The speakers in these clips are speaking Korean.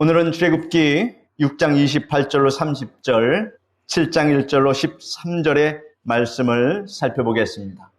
오늘은 출애굽기 6장 28절로 30절, 7장 1절로 13절의 말씀을 살펴보겠습니다.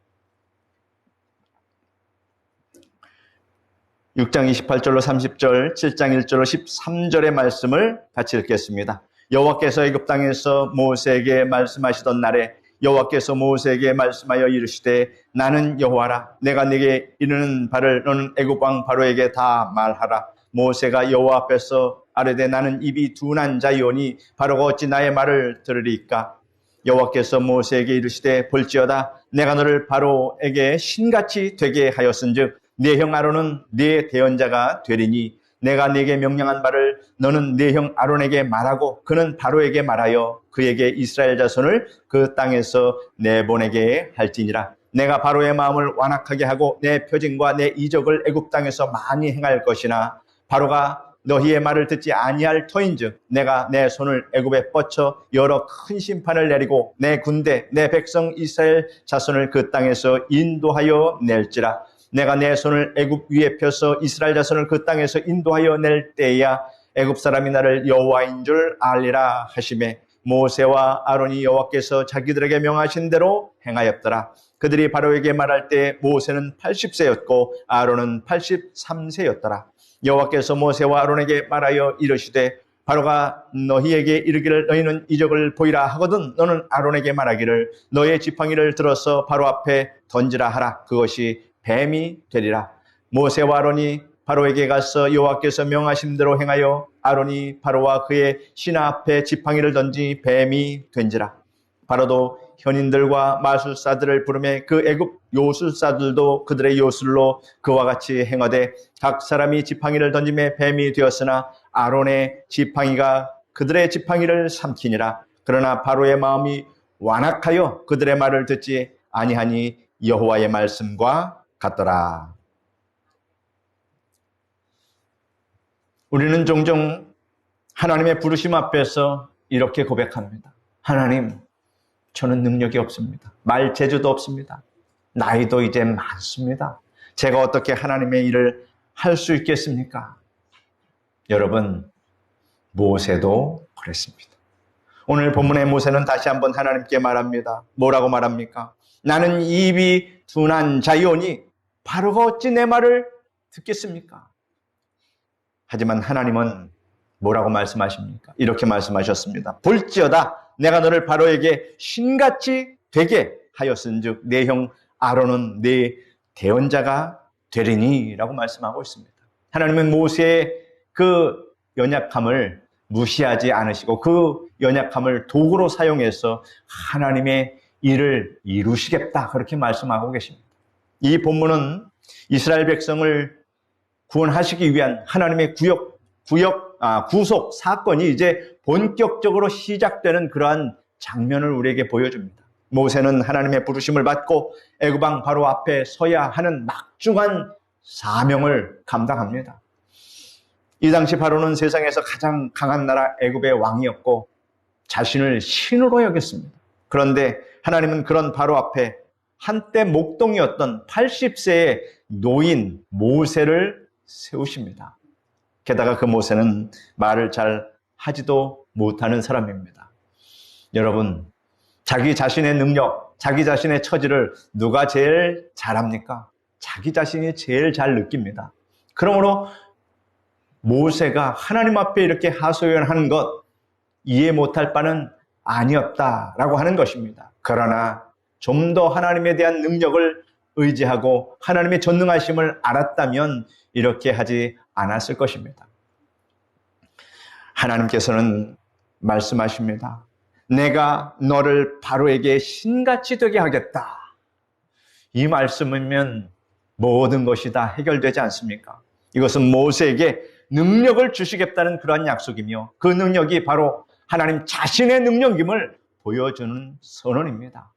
6장 28절로 30절, 7장 1절로 13절의 말씀을 같이 읽겠습니다. 여호와께서 애굽 땅에서 모세에게 말씀하시던 날에 여호와께서 모세에게 말씀하여 이르시되 나는 여호와라. 내가 네게 이르는 바를 너는 애굽 왕 바로에게 다 말하라. 모세가 여호와 앞에서 아뢰되 나는 입이 둔한 자이오니 바로가 어찌 나의 말을 들으리까? 여호와께서 모세에게 이르시되 볼지어다 내가 너를 바로에게 신같이 되게 하였은즉 네 형 아론은 네 대언자가 되리니 내가 네게 명령한 바를 너는 네 형 아론에게 말하고 그는 바로에게 말하여 그에게 이스라엘 자손을 그 땅에서 내보내게 할지니라. 내가 바로의 마음을 완악하게 하고 내 표징과 내 이적을 애굽 땅에서 많이 행할 것이나 바로가 너희의 말을 듣지 아니할 터인즉 내가 내 손을 애굽에 뻗쳐 여러 큰 심판을 내리고 내 군대 내 백성 이스라엘 자손을 그 땅에서 인도하여 낼지라. 내가 내 손을 애굽 위에 펴서 이스라엘 자손을 그 땅에서 인도하여 낼 때야 애굽 사람이 나를 여호와인 줄 알리라 하시매 모세와 아론이 여호와께서 자기들에게 명하신 대로 행하였더라. 그들이 바로에게 말할 때 모세는 80세였고 아론은 83세였더라. 여호와께서 모세와 아론에게 말하여 이르시되 바로가 너희에게 이르기를 너희는 이적을 보이라 하거든 너는 아론에게 말하기를 너의 지팡이를 들어서 바로 앞에 던지라 하라. 그것이 뱀이 되리라. 모세와 아론이 바로에게 가서 여호와께서 명하신 대로 행하여 아론이 바로와 그의 신하 앞에 지팡이를 던지 뱀이 된지라. 바로도 현인들과 마술사들을 부르매 그 애굽 요술사들도 그들의 요술로 그와 같이 행하되 각 사람이 지팡이를 던짐에 뱀이 되었으나 아론의 지팡이가 그들의 지팡이를 삼키니라. 그러나 바로의 마음이 완악하여 그들의 말을 듣지 아니하니 여호와의 말씀과 같더라. 우리는 종종 하나님의 부르심 앞에서 이렇게 고백합니다. 하나님, 저는 능력이 없습니다. 말 재주도 없습니다. 나이도 이제 많습니다. 제가 어떻게 하나님의 일을 할 수 있겠습니까? 여러분, 모세도 그랬습니다. 오늘 본문의 모세는 다시 한번 하나님께 말합니다. 뭐라고 말합니까? 나는 입이 둔한 자이오니 바로가 어찌 내 말을 듣겠습니까? 하지만 하나님은 뭐라고 말씀하십니까? 이렇게 말씀하셨습니다. 볼지어다 내가 너를 바로에게 신같이 되게 하였은즉 내 형 아론은 네 대언자가 되리니 라고 말씀하고 있습니다. 하나님은 모세의 그 연약함을 무시하지 않으시고 그 연약함을 도구로 사용해서 하나님의 일을 이루시겠다 그렇게 말씀하고 계십니다. 이 본문은 이스라엘 백성을 구원하시기 위한 하나님의 구속 사건이 이제 본격적으로 시작되는 그러한 장면을 우리에게 보여줍니다. 모세는 하나님의 부르심을 받고 애굽 왕 바로 앞에 서야 하는 막중한 사명을 감당합니다. 이 당시 바로는 세상에서 가장 강한 나라 애굽의 왕이었고 자신을 신으로 여겼습니다. 그런데 하나님은 그런 바로 앞에 한때 목동이었던 80세의 노인 모세를 세우십니다. 게다가 그 모세는 말을 잘 하지도 못하는 사람입니다. 여러분, 자기 자신의 능력, 자기 자신의 처지를 누가 제일 잘합니까? 자기 자신이 제일 잘 느낍니다. 그러므로 모세가 하나님 앞에 이렇게 하소연하는 것 이해 못할 바는 아니었다라고 하는 것입니다. 그러나 좀 더 하나님에 대한 능력을 의지하고 하나님의 전능하심을 알았다면 이렇게 하지 않았을 것입니다. 하나님께서는 말씀하십니다. 내가 너를 바로에게 신같이 되게 하겠다. 이 말씀이면 모든 것이 다 해결되지 않습니까? 이것은 모세에게 능력을 주시겠다는 그러한 약속이며 그 능력이 바로 하나님 자신의 능력임을 보여주는 선언입니다.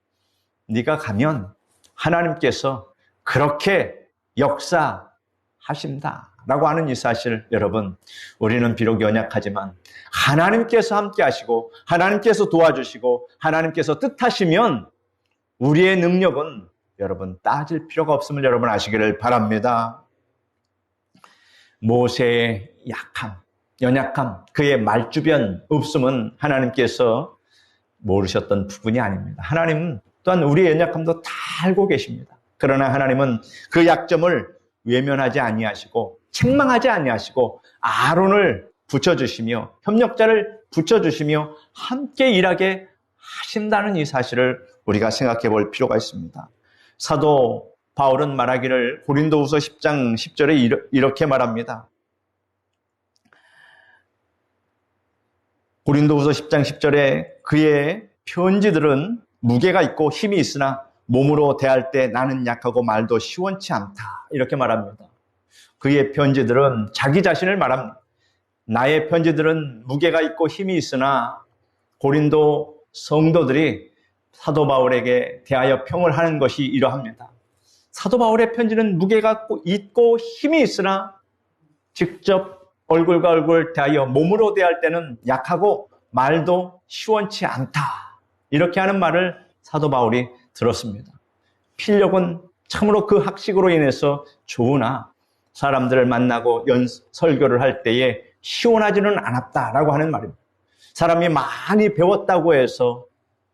네가 가면 하나님께서 그렇게 역사하신다 라고 하는 이 사실, 여러분, 우리는 비록 연약하지만 하나님께서 함께 하시고 하나님께서 도와주시고 하나님께서 뜻하시면 우리의 능력은 여러분 따질 필요가 없음을 여러분 아시기를 바랍니다. 모세의 약함, 연약함, 그의 말주변 없음은 하나님께서 모르셨던 부분이 아닙니다. 하나님 또한 우리의 연약함도 다 알고 계십니다. 그러나 하나님은 그 약점을 외면하지 아니하시고 책망하지 아니하시고 아론을 붙여주시며 협력자를 붙여주시며 함께 일하게 하신다는 이 사실을 우리가 생각해 볼 필요가 있습니다. 사도 바울은 말하기를 고린도후서 10장 10절에 이렇게 말합니다. 고린도후서 10장 10절에 그의 편지들은 무게가 있고 힘이 있으나 몸으로 대할 때 나는 약하고 말도 시원치 않다. 이렇게 말합니다. 그의 편지들은 자기 자신을 말합니다. 나의 편지들은 무게가 있고 힘이 있으나 고린도 성도들이 사도 바울에게 대하여 평을 하는 것이 이러합니다. 사도 바울의 편지는 무게가 있고 힘이 있으나 직접 얼굴과 얼굴 대하여 몸으로 대할 때는 약하고 말도 시원치 않다. 이렇게 하는 말을 사도 바울이 들었습니다. 필력은 참으로 그 학식으로 인해서 좋으나 사람들을 만나고 설교를 할 때에 시원하지는 않았다라고 하는 말입니다. 사람이 많이 배웠다고 해서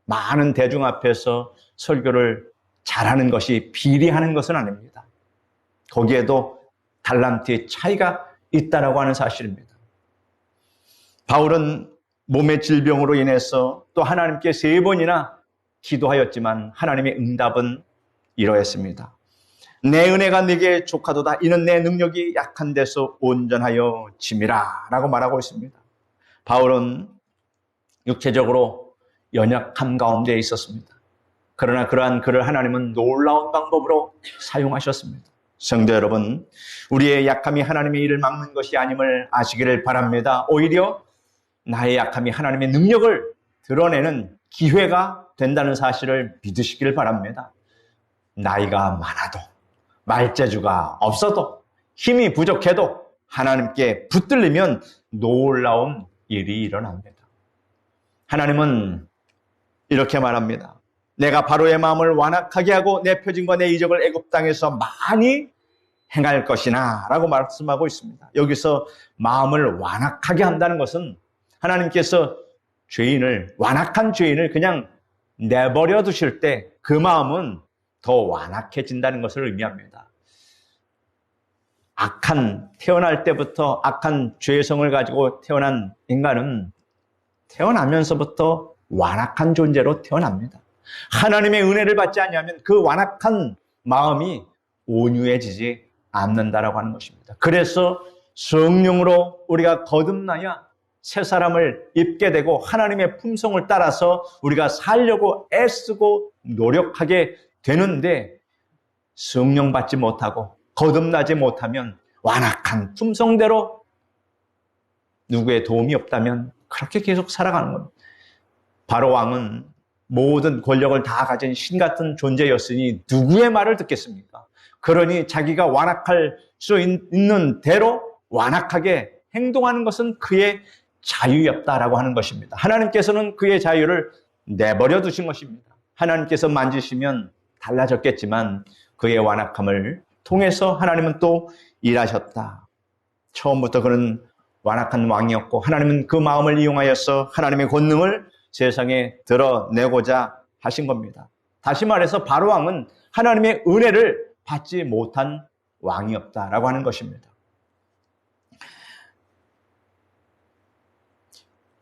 많은 대중 앞에서 설교를 잘하는 것이 비리하는 것은 아닙니다. 거기에도 달란트의 차이가 있다라고 하는 사실입니다. 바울은 몸의 질병으로 인해서 또 하나님께 3번이나 기도하였지만 하나님의 응답은 이러했습니다. 내 은혜가 네게 족하도다. 이는 내 능력이 약한 데서 온전하여 짐이라 라고 말하고 있습니다. 바울은 육체적으로 연약함 가운데 있었습니다. 그러나 그러한 그를 하나님은 놀라운 방법으로 사용하셨습니다. 성도 여러분, 우리의 약함이 하나님의 일을 막는 것이 아님을 아시기를 바랍니다. 오히려 나의 약함이 하나님의 능력을 드러내는 기회가 된다는 사실을 믿으시기를 바랍니다. 나이가 많아도 말재주가 없어도 힘이 부족해도 하나님께 붙들리면 놀라운 일이 일어납니다. 하나님은 이렇게 말합니다. 내가 바로의 마음을 완악하게 하고 내 표징과 내 이적을 애굽 땅에서 많이 행할 것이나 라고 말씀하고 있습니다. 여기서 마음을 완악하게 한다는 것은 하나님께서 완악한 죄인을 그냥 내버려 두실 때 그 마음은 더 완악해진다는 것을 의미합니다. 태어날 때부터 악한 죄성을 가지고 태어난 인간은 태어나면서부터 완악한 존재로 태어납니다. 하나님의 은혜를 받지 않으면 그 완악한 마음이 온유해지지 않는다라고 하는 것입니다. 그래서 성령으로 우리가 거듭나야 새 사람을 입게 되고 하나님의 품성을 따라서 우리가 살려고 애쓰고 노력하게 되는데 성령 받지 못하고 거듭나지 못하면 완악한 품성대로 누구의 도움이 없다면 그렇게 계속 살아가는 겁니다. 바로 왕은 모든 권력을 다 가진 신 같은 존재였으니 누구의 말을 듣겠습니까? 그러니 자기가 완악할 수 있는 대로 완악하게 행동하는 것은 그의 자유였다라고 하는 것입니다. 하나님께서는 그의 자유를 내버려 두신 것입니다. 하나님께서 만지시면 달라졌겠지만 그의 완악함을 통해서 하나님은 또 일하셨다. 처음부터 그는 완악한 왕이었고 하나님은 그 마음을 이용하여서 하나님의 권능을 세상에 드러내고자 하신 겁니다. 다시 말해서 바로 왕은 하나님의 은혜를 받지 못한 왕이었다라고 하는 것입니다.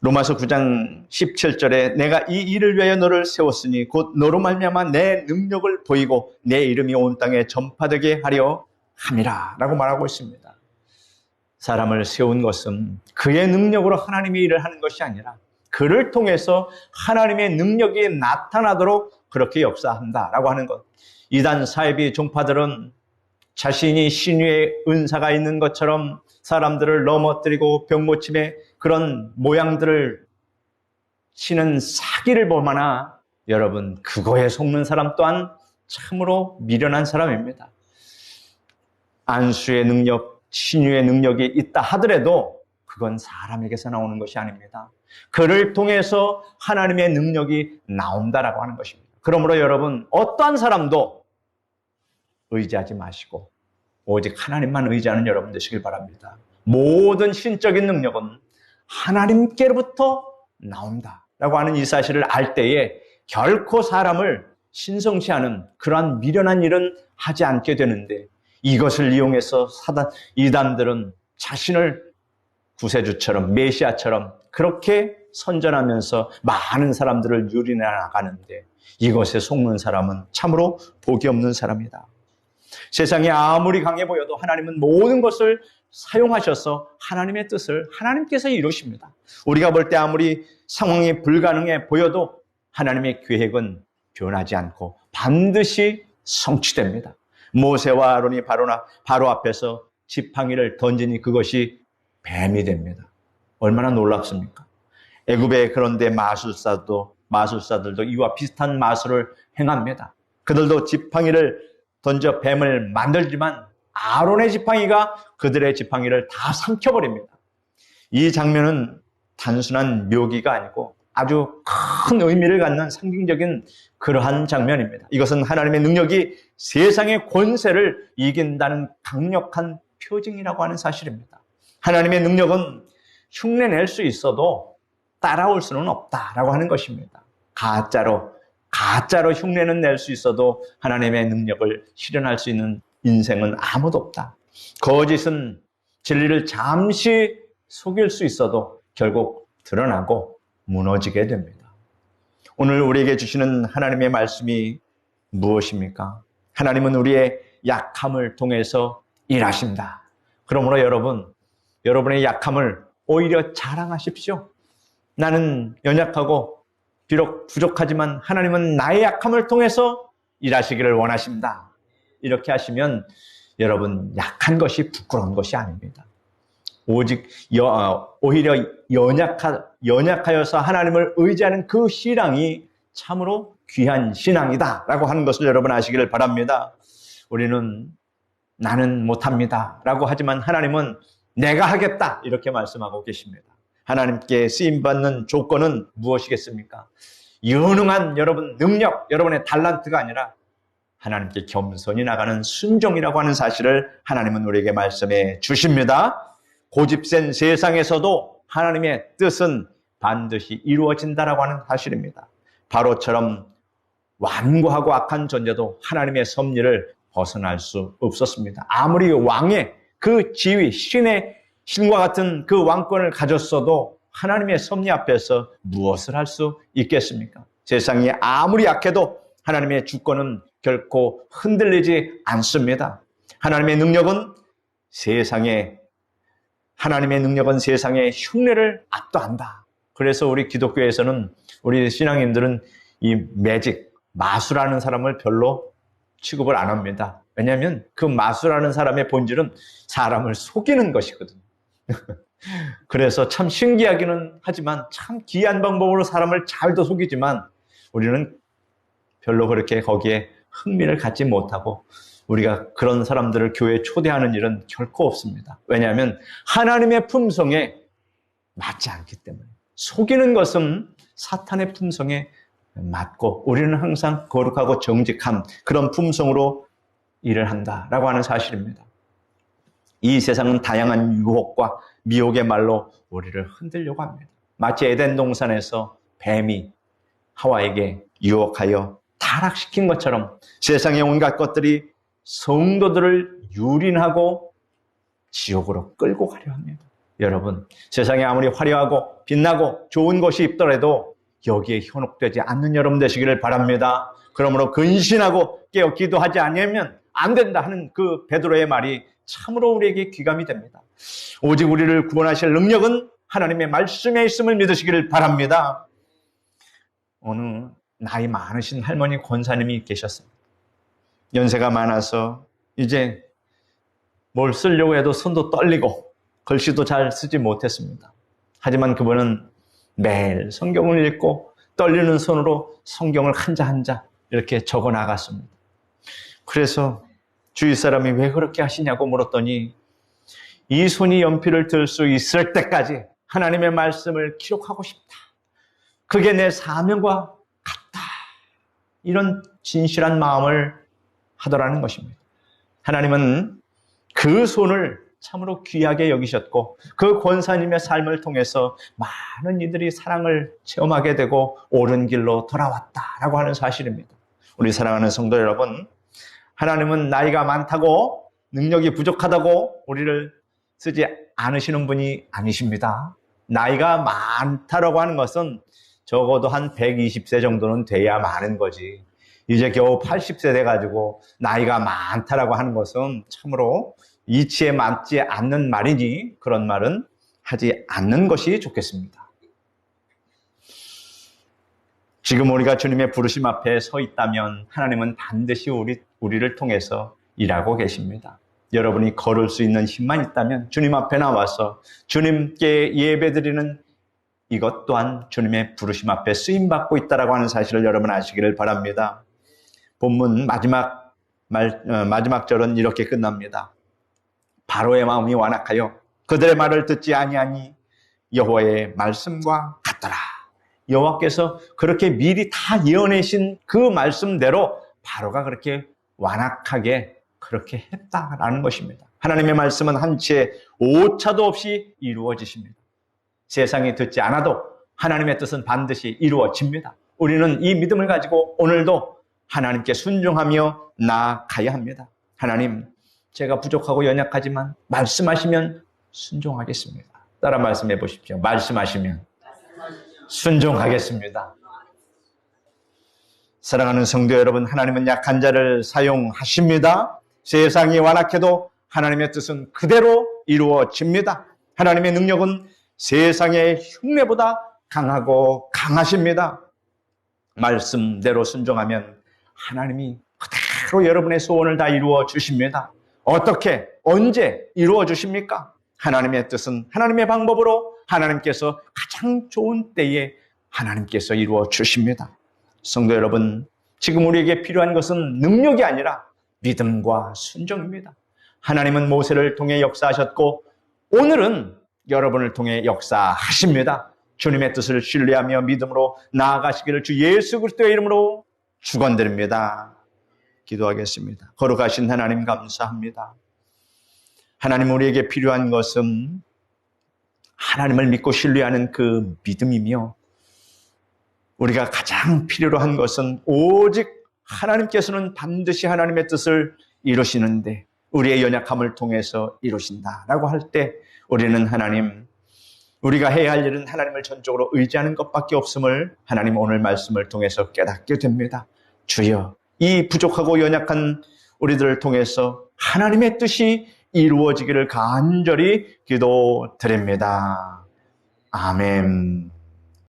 로마서 9장 17절에 내가 이 일을 위하여 너를 세웠으니 곧 너로 말미암아 내 능력을 보이고 내 이름이 온 땅에 전파되게 하려 함이라 라고 말하고 있습니다. 사람을 세운 것은 그의 능력으로 하나님의 일을 하는 것이 아니라 그를 통해서 하나님의 능력이 나타나도록 그렇게 역사한다라고 하는 것. 이단 사이비 종파들은 자신이 신유의 은사가 있는 것처럼 사람들을 넘어뜨리고 병고침의 그런 모양들을 치는 사기를 보마나 여러분 그거에 속는 사람 또한 참으로 미련한 사람입니다. 안수의 능력, 신유의 능력이 있다 하더라도 그건 사람에게서 나오는 것이 아닙니다. 그를 통해서 하나님의 능력이 나온다라고 하는 것입니다. 그러므로 여러분 어떠한 사람도 의지하지 마시고 오직 하나님만 의지하는 여러분 되시길 바랍니다. 모든 신적인 능력은 하나님께로부터 나온다라고 하는 이 사실을 알 때에 결코 사람을 신성치 않은 그러한 미련한 일은 하지 않게 되는데, 이것을 이용해서 이단들은 자신을 구세주처럼 메시아처럼 그렇게 선전하면서 많은 사람들을 유린해 나가는데, 이것에 속는 사람은 참으로 복이 없는 사람이다. 세상이 아무리 강해 보여도 하나님은 모든 것을 사용하셔서 하나님의 뜻을 하나님께서 이루십니다. 우리가 볼 때 아무리 상황이 불가능해 보여도 하나님의 계획은 변하지 않고 반드시 성취됩니다. 모세와 아론이 바로 앞에서 지팡이를 던지니 그것이 뱀이 됩니다. 얼마나 놀랍습니까? 애굽의 그런데 마술사들도 이와 비슷한 마술을 행합니다. 그들도 지팡이를 던져 뱀을 만들지만 아론의 지팡이가 그들의 지팡이를 다 삼켜버립니다. 이 장면은 단순한 묘기가 아니고 아주 큰 의미를 갖는 상징적인 그러한 장면입니다. 이것은 하나님의 능력이 세상의 권세를 이긴다는 강력한 표징이라고 하는 사실입니다. 하나님의 능력은 흉내낼 수 있어도 따라올 수는 없다라고 하는 것입니다. 가짜로 흉내는 낼 수 있어도 하나님의 능력을 실현할 수 있는 인생은 아무도 없다. 거짓은 진리를 잠시 속일 수 있어도 결국 드러나고 무너지게 됩니다. 오늘 우리에게 주시는 하나님의 말씀이 무엇입니까? 하나님은 우리의 약함을 통해서 일하신다. 그러므로 여러분의 약함을 오히려 자랑하십시오. 나는 연약하고 비록 부족하지만 하나님은 나의 약함을 통해서 일하시기를 원하십니다. 이렇게 하시면 여러분, 약한 것이 부끄러운 것이 아닙니다. 오히려 연약하여서 하나님을 의지하는 그 신앙이 참으로 귀한 신앙이다라고 하는 것을 여러분 아시기를 바랍니다. 우리는 나는 못합니다 라고 하지만 하나님은 내가 하겠다 이렇게 말씀하고 계십니다. 하나님께 쓰임받는 조건은 무엇이겠습니까? 유능한 여러분 능력, 여러분의 달란트가 아니라 하나님께 겸손히 나가는 순종이라고 하는 사실을 하나님은 우리에게 말씀해 주십니다. 고집센 세상에서도 하나님의 뜻은 반드시 이루어진다라고 하는 사실입니다. 바로처럼 완고하고 악한 존재도 하나님의 섭리를 벗어날 수 없었습니다. 아무리 왕의 그 지위, 신과 같은 그 왕권을 가졌어도 하나님의 섭리 앞에서 무엇을 할 수 있겠습니까? 세상이 아무리 약해도 하나님의 주권은 결코 흔들리지 않습니다. 하나님의 능력은 세상의 흉내를 압도한다. 그래서 우리 기독교에서는, 우리 신앙인들은 이 마술하는 사람을 별로 취급을 안 합니다. 왜냐하면 그 마술하는 사람의 본질은 사람을 속이는 것이거든요. 그래서 참 신기하기는 하지만 참 기이한 방법으로 사람을 잘도 속이지만 우리는 별로 그렇게 거기에 흥미를 갖지 못하고 우리가 그런 사람들을 교회에 초대하는 일은 결코 없습니다. 왜냐하면 하나님의 품성에 맞지 않기 때문에. 속이는 것은 사탄의 품성에 맞고 우리는 항상 거룩하고 정직한 그런 품성으로 일을 한다라고 하는 사실입니다. 이 세상은 다양한 유혹과 미혹의 말로 우리를 흔들려고 합니다. 마치 에덴 동산에서 뱀이 하와에게 유혹하여 타락시킨 것처럼 세상의 온갖 것들이 성도들을 유린하고 지옥으로 끌고 가려 합니다. 여러분, 세상에 아무리 화려하고 빛나고 좋은 것이 있더라도 여기에 현혹되지 않는 여러분 되시기를 바랍니다. 그러므로 근신하고 깨어 기도하지 않으면 안 된다 하는 그 베드로의 말이 참으로 우리에게 귀감이 됩니다. 오직 우리를 구원하실 능력은 하나님의 말씀에 있음을 믿으시기를 바랍니다. 어느 나이 많으신 할머니 권사님이 계셨습니다. 연세가 많아서 이제 뭘 쓰려고 해도 손도 떨리고 글씨도 잘 쓰지 못했습니다. 하지만 그분은 매일 성경을 읽고 떨리는 손으로 성경을 한자 한자 이렇게 적어 나갔습니다. 그래서 주위 사람이 왜 그렇게 하시냐고 물었더니 이 손이 연필을 들 수 있을 때까지 하나님의 말씀을 기록하고 싶다. 그게 내 사명과 같다. 이런 진실한 마음을 하더라는 것입니다. 하나님은 그 손을 참으로 귀하게 여기셨고 그 권사님의 삶을 통해서 많은 이들이 사랑을 체험하게 되고 옳은 길로 돌아왔다라고 하는 사실입니다. 우리 사랑하는 성도 여러분, 하나님은 나이가 많다고 능력이 부족하다고 우리를 쓰지 않으시는 분이 아니십니다. 나이가 많다라고 하는 것은 적어도 한 120세 정도는 돼야 많은 거지. 이제 겨우 80세 돼가지고 나이가 많다라고 하는 것은 참으로 이치에 맞지 않는 말이니 그런 말은 하지 않는 것이 좋겠습니다. 지금 우리가 주님의 부르심 앞에 서 있다면 하나님은 반드시 우리를 통해서 일하고 계십니다. 여러분이 걸을 수 있는 힘만 있다면 주님 앞에 나와서 주님께 예배드리는 이것 또한 주님의 부르심 앞에 쓰임받고 있다라고 하는 사실을 여러분 아시기를 바랍니다. 본문 마지막 절은 이렇게 끝납니다. 바로의 마음이 완악하여 그들의 말을 듣지 아니하니 여호와의 말씀과 같더라. 여호와께서 그렇게 미리 다 예언하신 그 말씀대로 바로가 그렇게 완악하게 그렇게 했다라는 것입니다. 하나님의 말씀은 한치의 오차도 없이 이루어지십니다. 세상이 듣지 않아도 하나님의 뜻은 반드시 이루어집니다. 우리는 이 믿음을 가지고 오늘도 하나님께 순종하며 나아가야 합니다. 하나님, 제가 부족하고 연약하지만 말씀하시면 순종하겠습니다. 따라 말씀해 보십시오. 말씀하시면 순종하겠습니다. 사랑하는 성도 여러분, 하나님은 약한 자를 사용하십니다. 세상이 완악해도 하나님의 뜻은 그대로 이루어집니다. 하나님의 능력은 세상의 흉내보다 강하고 강하십니다. 말씀대로 순종하면 하나님이 그대로 여러분의 소원을 다 이루어 주십니다. 어떻게, 언제 이루어 주십니까? 하나님의 뜻은 하나님의 방법으로 하나님께서 가장 좋은 때에 하나님께서 이루어 주십니다. 성도 여러분, 지금 우리에게 필요한 것은 능력이 아니라 믿음과 순종입니다. 하나님은 모세를 통해 역사하셨고 오늘은 여러분을 통해 역사하십니다. 주님의 뜻을 신뢰하며 믿음으로 나아가시기를 주 예수 그리스도의 이름으로 축원드립니다. 기도하겠습니다. 거룩하신 하나님 감사합니다. 하나님, 우리에게 필요한 것은 하나님을 믿고 신뢰하는 그 믿음이며 우리가 가장 필요로 한 것은 오직 하나님께서는 반드시 하나님의 뜻을 이루시는데 우리의 연약함을 통해서 이루신다라고 할 때 우리는 하나님, 우리가 해야 할 일은 하나님을 전적으로 의지하는 것밖에 없음을 하나님 오늘 말씀을 통해서 깨닫게 됩니다. 주여, 이 부족하고 연약한 우리들을 통해서 하나님의 뜻이 이루어지기를 간절히 기도드립니다. 아멘.